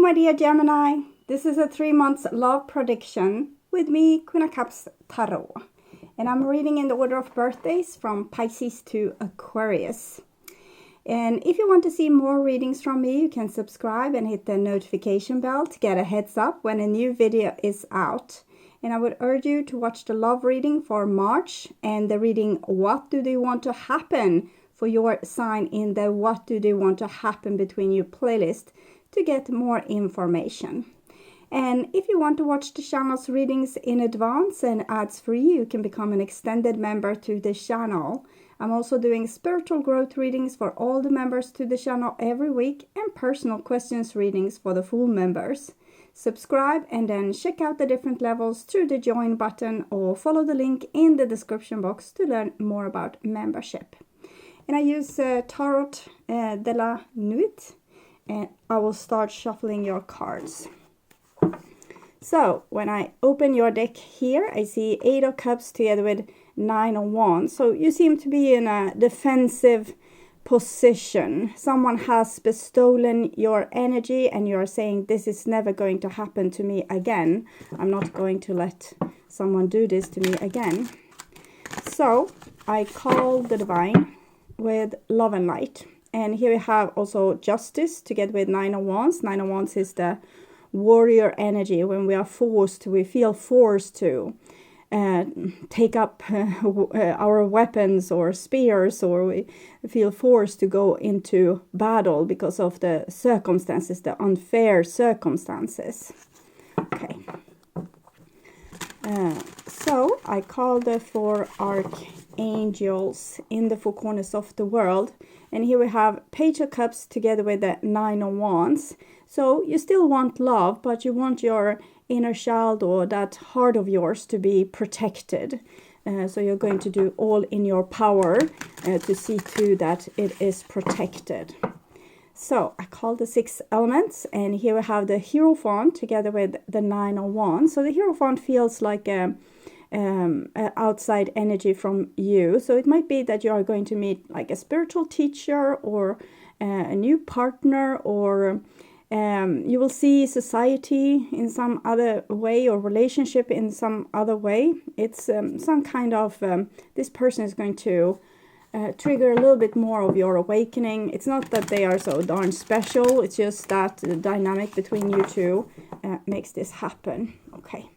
my dear Gemini, this is a 3-month love prediction with me, Queen of Cups Tarot. And I'm reading in the order of birthdays from Pisces to Aquarius. And if you want to see more readings from me, you can subscribe and hit the notification bell to get a heads up when a new video is out. And I would urge you to watch the love reading for March and the reading What Do They Want to Happen for your sign in the What Do They Want to Happen Between You playlist to get more information. And if you want to watch the channel's readings in advance and ads free, you can become an extended member to the channel. I'm also doing spiritual growth readings for all the members to the channel every week and personal questions readings for the full members. Subscribe and then check out the different levels through the join button or follow the link in the description box to learn more about membership. And I use Tarot de la NUIT, and I will start shuffling your cards. So when I open your deck here, I see 8 of Cups together with 9 of Wands. So you seem to be in a defensive position. Someone has bestolen your energy and you're saying, this is never going to happen to me again. I'm not going to let someone do this to me again. So I call the divine with love and light. And here we have also justice together with 9 of Wands. 9 of Wands is the warrior energy. When we are forced, we feel forced to take up our weapons or spears, or we feel forced to go into battle because of the circumstances, the unfair circumstances. Okay. So I call the 4 archangels in the 4 corners of the world. And here we have Page of Cups together with the 9 of Wands. So you still want love, but you want your inner child or that heart of yours to be protected. So you're going to do all in your power to see to that it is protected. So I call the 6 elements, and here we have the Hierophant together with the 9 of Wands. So the Hierophant feels like a outside energy from you. So it might be that you are going to meet like a spiritual teacher or a new partner, or you will see society in some other way or relationship in some other way. It's some kind of, this person is going to trigger a little bit more of your awakening. It's not that they are so darn special, it's just that the dynamic between you two makes this happen. Okay.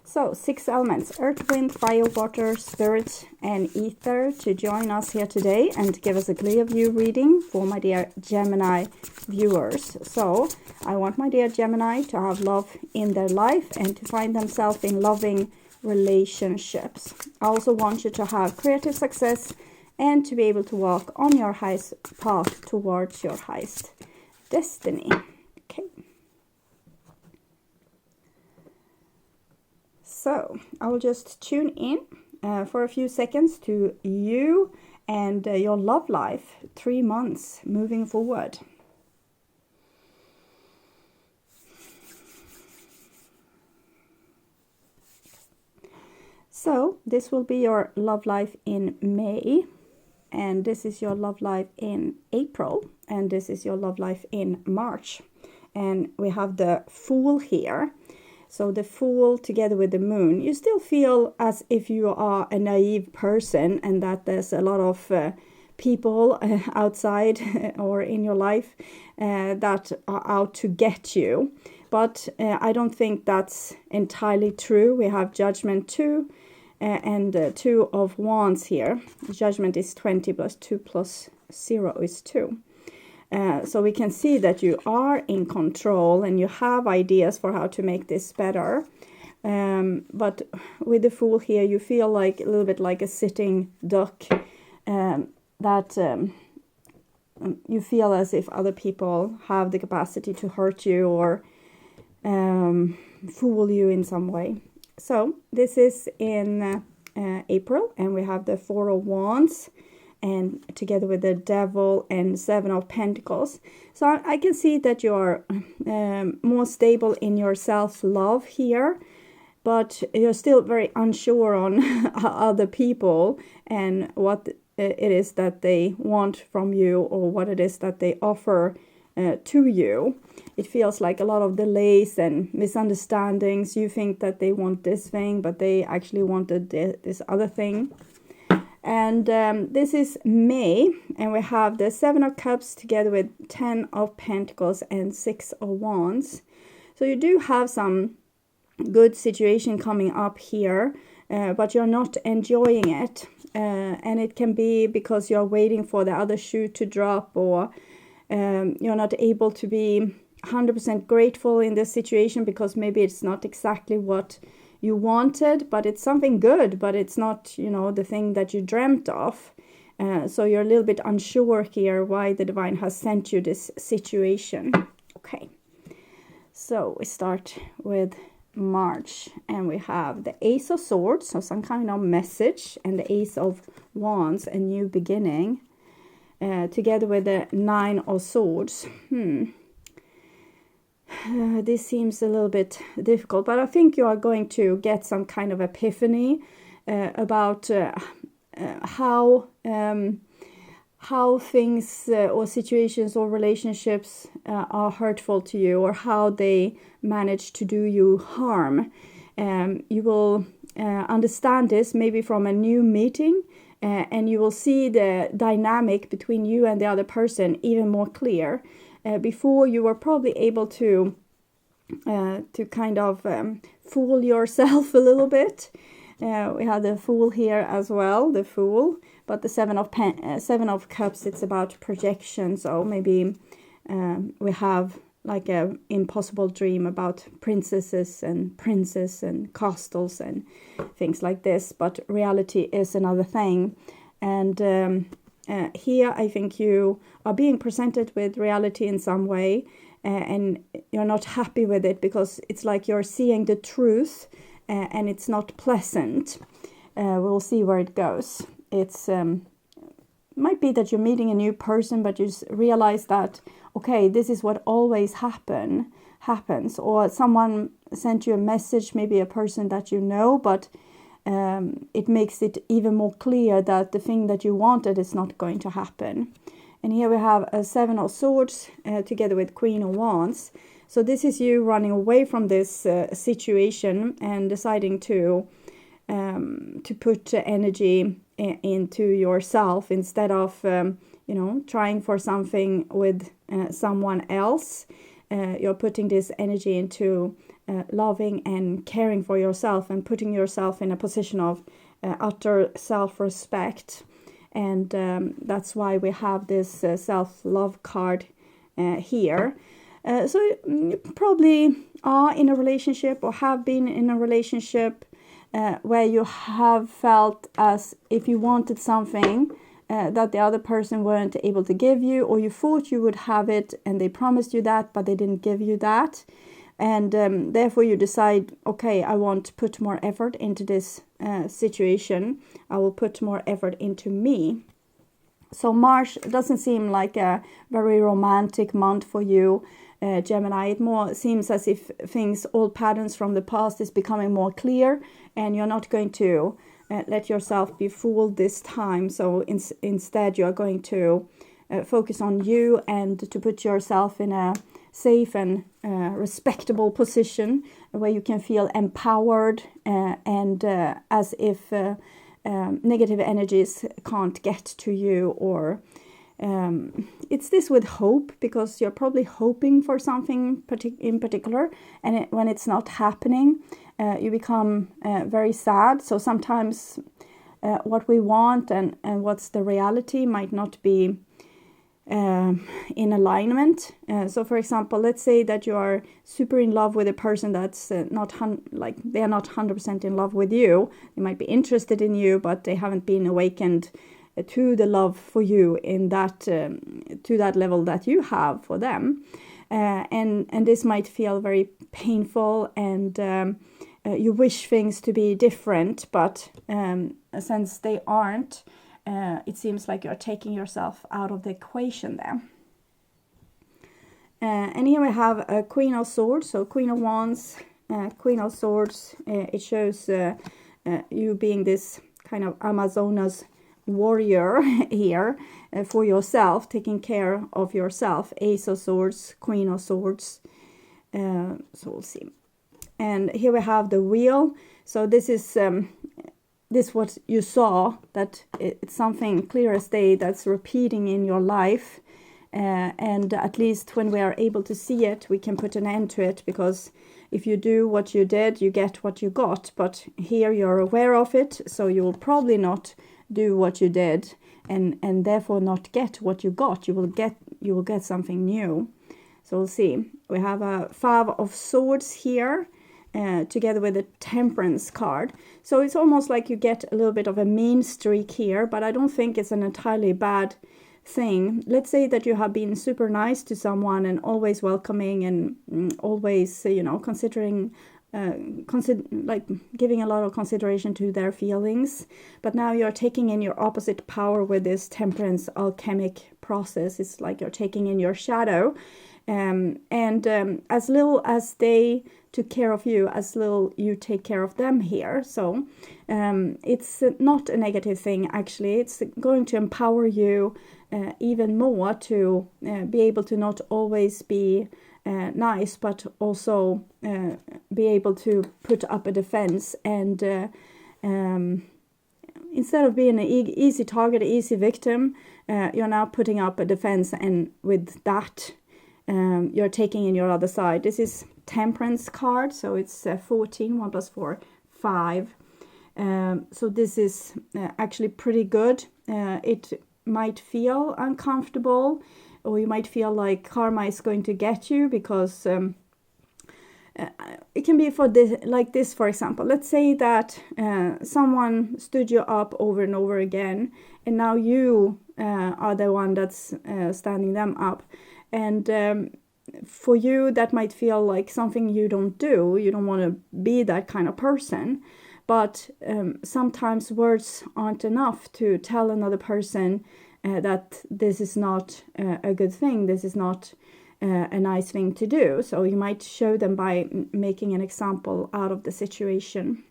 So 6 elements, earth, wind, fire, water, spirit, and ether to join us here today and give us a clear view reading for my dear Gemini viewers. So I want my dear Gemini to have love in their life and to find themselves in loving relationships. I also want you to have creative success and to be able to walk on your highest path towards your highest destiny. Okay. So I will just tune in for a few seconds to you and your love life, 3 months moving forward. So this will be your love life in May, and this is your love life in April, and this is your love life in March. And we have the Fool here. So the Fool together with the Moon, you still feel as if you are a naive person and that there's a lot of people outside or in your life that are out to get you. But I don't think that's entirely true. We have Judgment 2 and 2 of Wands here. Judgment is 20 plus 2 plus 0 is 2. So we can see that you are in control and you have ideas for how to make this better. But with the Fool here, you feel like a little bit like a sitting duck, that you feel as if other people have the capacity to hurt you or fool you in some way. So this is in April, and we have the 4 of Wands, and together with the Devil and 7 of Pentacles. So I can see that you are more stable in your self-love here, but you're still very unsure on other people and what it is that they want from you, or what it is that they offer to you. It feels like a lot of delays and misunderstandings. You think that they want this thing, but they actually wanted this other thing. And this is May, and we have the 7 of Cups together with 10 of Pentacles and 6 of Wands. So you do have some good situation coming up here, but you're not enjoying it. And it can be because you're waiting for the other shoe to drop, or you're not able to be 100% grateful in this situation because maybe it's not exactly what you wanted, but it's something good, but it's not, you know, the thing that you dreamt of. So you're a little bit unsure here why the divine has sent you this situation. Okay, so we start with March, and we have the Ace of Swords, so some kind of message, and the Ace of Wands, a new beginning, together with the 9 of Swords. This seems a little bit difficult, but I think you are going to get some kind of epiphany about how things or situations or relationships are hurtful to you, or how they manage to do you harm. You will understand this maybe from a new meeting, and you will see the dynamic between you and the other person even more clear. Before, you were probably able to kind of fool yourself a little bit. We have the Fool here as well, the Fool. But the 7 of Cups, it's about projection. So maybe we have like a impossible dream about princesses and princes and castles and things like this. But reality is another thing. And here I think you are being presented with reality in some way, and you're not happy with it because it's like you're seeing the truth, and it's not pleasant. We'll see where it goes. It's might be that you're meeting a new person, but you realize that, okay, this is what always happens, or someone sent you a message, maybe a person that you know, but it makes it even more clear that the thing that you wanted is not going to happen. And here we have a 7 of Swords together with Queen of Wands. So this is you running away from this situation and deciding to put energy into yourself instead of trying for something with someone else. You're putting this energy into loving and caring for yourself, and putting yourself in a position of utter self-respect. And that's why we have this self-love card here. So you probably are in a relationship, or have been in a relationship where you have felt as if you wanted something that the other person weren't able to give you, or you thought you would have it and they promised you that, but they didn't give you that. And therefore you decide, okay, I want to put more effort into this situation. I will put more effort into me. So March doesn't seem like a very romantic month for you, Gemini. It more seems as if things, old patterns from the past is becoming more clear, and you're not going to let yourself be fooled this time. So instead you are going to focus on you, and to put yourself in a safe and respectable position where you can feel empowered, and as if negative energies can't get to you. Or it's this with hope, because you're probably hoping for something in particular, and when it's not happening, you become very sad. So sometimes what we want and what's the reality might not be in alignment. So for example, let's say that you are super in love with a person that's they're not 100% in love with you. They might be interested in you, but they haven't been awakened to the love for you in that to that level that you have for them. And this might feel very painful, and you wish things to be different, but since they aren't, it seems like you're taking yourself out of the equation there. And here we have a Queen of Swords, so Queen of Wands, Queen of Swords. It shows you being this kind of Amazonas warrior here for yourself, taking care of yourself. Ace of Swords, Queen of Swords. So we'll see. And here we have the wheel. So this is what you saw, that it's something clear as day that's repeating in your life. And at least when we are able to see it, we can put an end to it, because if you do what you did, you get what you got. But here you're aware of it, so you will probably not do what you did, and therefore not get what you got. You will get something new. So we'll see. We have a Five of Swords here, together with a Temperance card. So it's almost like you get a little bit of a mean streak here, but I don't think it's an entirely bad thing. Let's say that you have been super nice to someone and always welcoming and always, considering, like giving a lot of consideration to their feelings. But now you're taking in your opposite power with this Temperance alchemic process. It's like you're taking in your shadow. As little as they took care of you, as little you take care of them here. So it's not a negative thing, actually. It's going to empower you even more to be able to not always be nice, but also be able to put up a defense. And instead of being an easy target, easy victim, you're now putting up a defense, and with that, you're taking in your other side. This is Temperance card, so it's 14, 1 plus 4, 5. So this is actually pretty good. It might feel uncomfortable, or you might feel like karma is going to get you, because it can be for this, like this, for example. Let's say that someone stood you up over and over again, and now you are the one that's standing them up. And for you, that might feel like something you don't do. You don't want to be that kind of person. But sometimes words aren't enough to tell another person that this is not a good thing. This is not a nice thing to do. So you might show them by making an example out of the situation.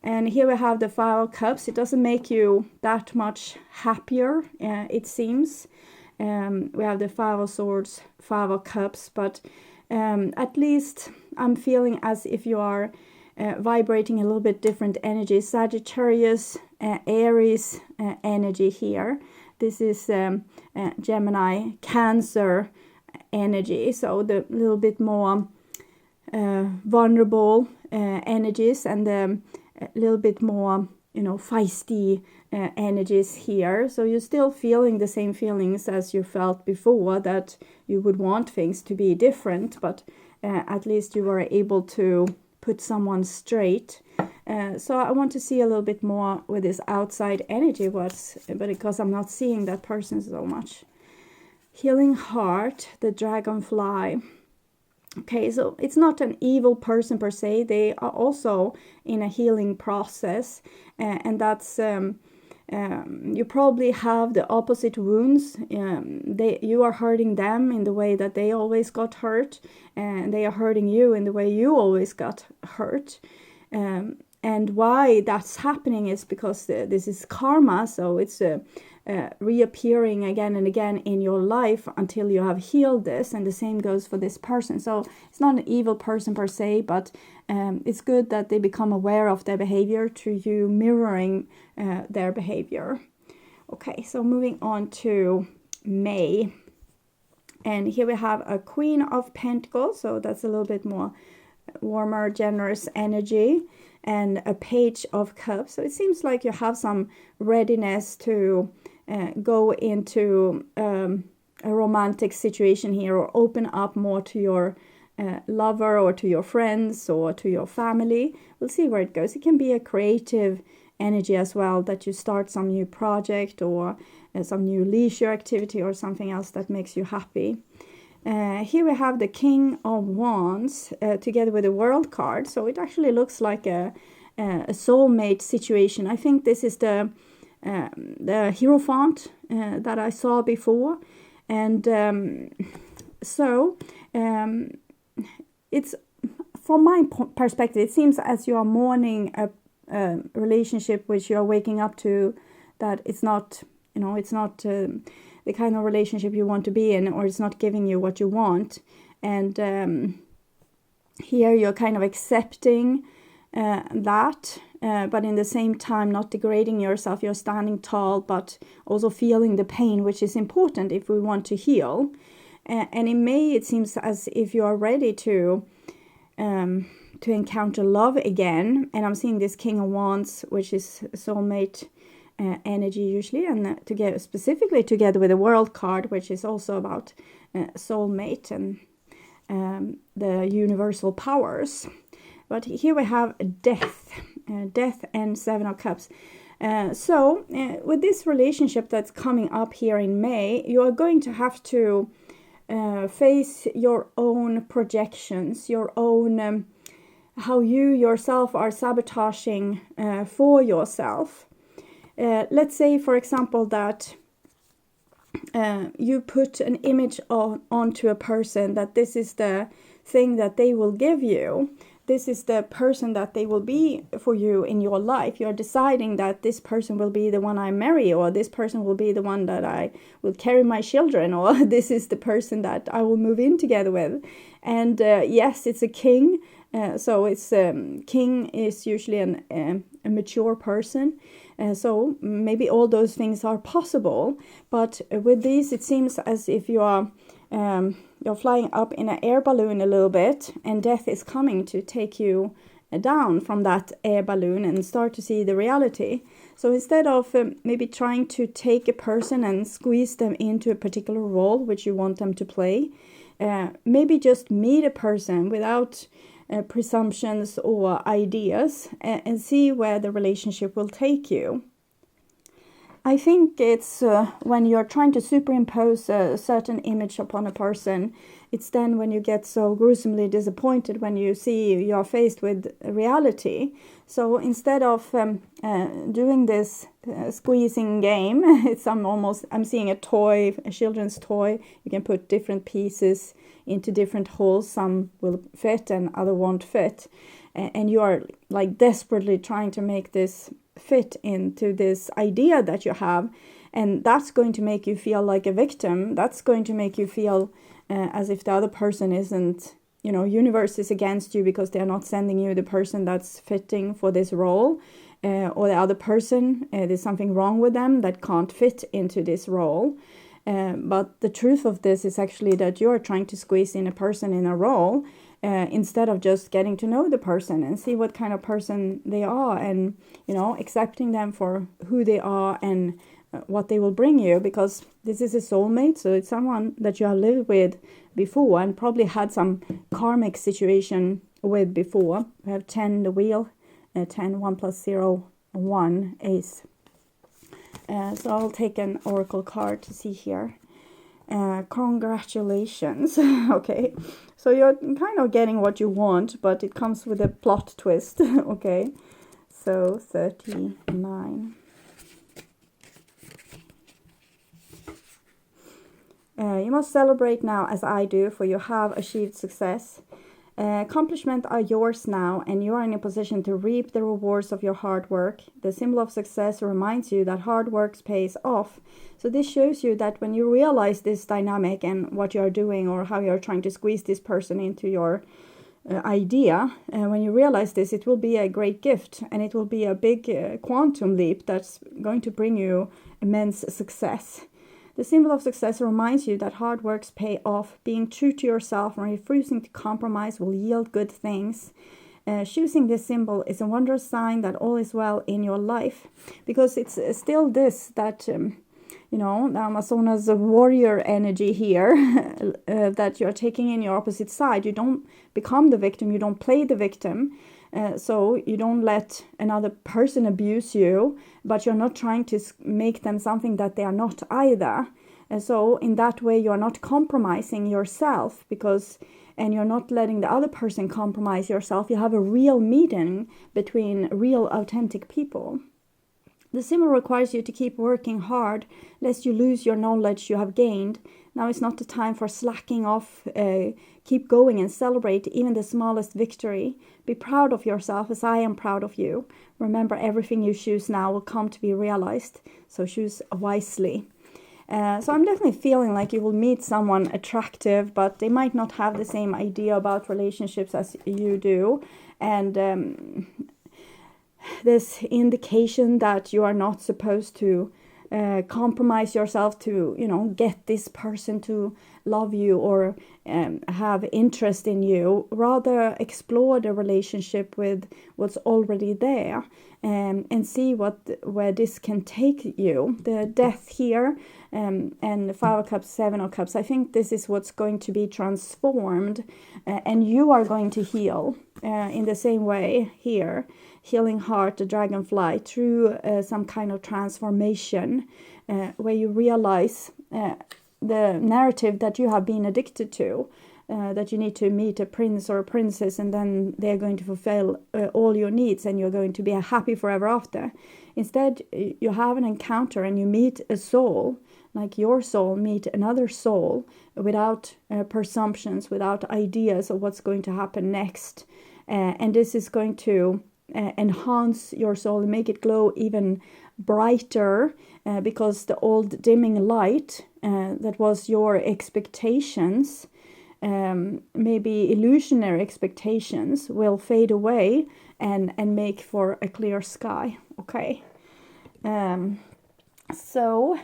And here we have the Five of Cups. It doesn't make you that much happier, it seems. We have the Five of Swords, Five of Cups, but at least I'm feeling as if you are vibrating a little bit different energy. Sagittarius, Aries energy here. This is Gemini, Cancer energy, so the little bit more vulnerable energies, and a little bit more, feisty energies here. So you're still feeling the same feelings as you felt before, that you would want things to be different, but at least you were able to put someone straight. So I want to see a little bit more with this outside energy, but because I'm not seeing that person so much. Healing Heart, the Dragonfly. Okay, so it's not an evil person per se. They are also in a healing process, and that's you probably have the opposite wounds. You are hurting them in the way that they always got hurt, and they are hurting you in the way you always got hurt. And why that's happening is because this is karma, so it's reappearing again and again in your life until you have healed this, and the same goes for this person. So it's not an evil person per se, but it's good that they become aware of their behavior to you mirroring their behavior. Okay, so moving on to May, and here we have a Queen of Pentacles, so that's a little bit more warmer, generous energy, and a Page of Cups. So it seems like you have some readiness to go into a romantic situation here, or open up more to your lover, or to your friends, or to your family. We'll see where it goes. It can be a creative energy as well, that you start some new project, or some new leisure activity, or something else that makes you happy. Here we have the King of Wands together with the World card. So it actually looks like a soulmate situation. I think this is the Hierophant that I saw before. And it's, from my perspective, it seems as you are mourning a relationship which you are waking up to that it's not, it's not the kind of relationship you want to be in, or it's not giving you what you want. And here you're kind of accepting that, but in the same time not degrading yourself. You're standing tall, but also feeling the pain, which is important if we want to heal. And in May, it seems as if you are ready to encounter love again. And I'm seeing this King of Wands, which is soulmate energy usually, and specifically together with the World card, which is also about soulmate and the universal powers. But here we have death and Seven of Cups. So with this relationship that's coming up here in May, you are going to have to face your own projections, your own how you yourself are sabotaging for yourself. Let's say, for example, that you put an image onto a person, that this is the thing that they will give you. This is the person that they will be for you in your life. You're deciding that this person will be the one I marry, or this person will be the one that I will carry my children, or this is the person that I will move in together with. And yes, it's a king. So it's king is usually a mature person. So maybe all those things are possible. But with these, it seems as if you are you're flying up in an air balloon a little bit, and death is coming to take you down from that air balloon and start to see the reality. So instead of maybe trying to take a person and squeeze them into a particular role which you want them to play, maybe just meet a person without presumptions or ideas, and see where the relationship will take you. I think it's when you're trying to superimpose a certain image upon a person, it's then when you get so gruesomely disappointed when you see you're faced with reality. So instead of doing this squeezing game, I'm seeing a toy, a children's toy. You can put different pieces into different holes. Some will fit and other won't fit. And you are like desperately trying to make this fit into this idea that you have, and that's going to make you feel like a victim. That's going to make you feel as if the other person isn't, universe is against you because they're not sending you the person that's fitting for this role, or the other person, there's something wrong with them that can't fit into this role. But the truth of this is actually that you're trying to squeeze in a person in a role, instead of just getting to know the person and see what kind of person they are, and accepting them for who they are and what they will bring you, because this is a soulmate, so it's someone that you have lived with before and probably had some karmic situation with before. We have 10, the wheel, 10, 1 plus 0, 1, ace. So I'll take an oracle card to see here. Congratulations. Okay, so you're kind of getting what you want, but it comes with a plot twist. Okay, so 39. You must celebrate now as I do, for you have achieved success. Accomplishments are yours now, and you are in a position to reap the rewards of your hard work. The symbol of success reminds you that hard work pays off. So this shows you that when you realize this dynamic and what you are doing, or how you are trying to squeeze this person into your idea, when you realize this, it will be a great gift, and it will be a big quantum leap that's going to bring you immense success. The symbol of success reminds you that hard works pay off. Being true to yourself and refusing to compromise will yield good things. Choosing this symbol is a wondrous sign that all is well in your life, because it's still this that, the Amazona's warrior energy here, that you're taking in your opposite side. You don't become the victim, you don't play the victim. So you don't let another person abuse you, but you're not trying to make them something that they are not either. So in that way, you're not compromising yourself, and you're not letting the other person compromise yourself. You have a real meeting between real, authentic people. The symbol requires you to keep working hard, lest you lose your knowledge you have gained. Now is not the time for slacking off. Keep going and celebrate even the smallest victory. Be proud of yourself as I am proud of you. Remember, everything you choose now will come to be realized, so choose wisely. So I'm definitely feeling like you will meet someone attractive, but they might not have the same idea about relationships as you do. And this indication that you are not supposed to compromise yourself to, get this person to love you or have interest in you. Rather explore the relationship with what's already there, and see where this can take you. The death here, and the 5 of Cups, 7 of Cups, I think this is what's going to be transformed, and you are going to heal in the same way here. Healing heart, the dragonfly, through some kind of transformation, where you realize the narrative that you have been addicted to, that you need to meet a prince or a princess and then they're going to fulfill all your needs and you're going to be happy forever after. Instead, you have an encounter and you meet a soul, like your soul meet another soul, without presumptions, without ideas of what's going to happen next. And this is going to enhance your soul and make it glow even brighter, because the old dimming light that was your expectations, maybe illusionary expectations, will fade away and make for a clear sky. Okay. So,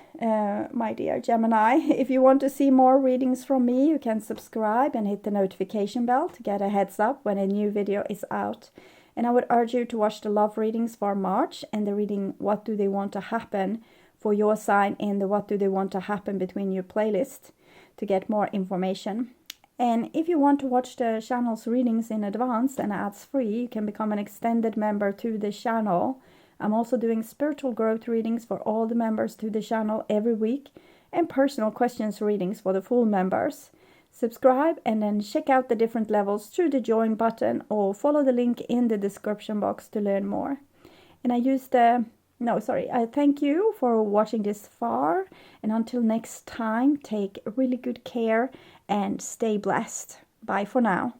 my dear Gemini, if you want to see more readings from me, you can subscribe and hit the notification bell to get a heads up when a new video is out. And I would urge you to watch the love readings for March and the reading What Do They Want to Happen for your sign in the What Do They Want to Happen Between You playlist to get more information. And if you want to watch the channel's readings in advance and ads free, you can become an extended member to the channel. I'm also doing spiritual growth readings for all the members to the channel every week, and personal questions readings for the full members. Subscribe and then check out the different levels through the join button or follow the link in the description box to learn more. And I thank you for watching this far, and until next time, take really good care and stay blessed. Bye for now.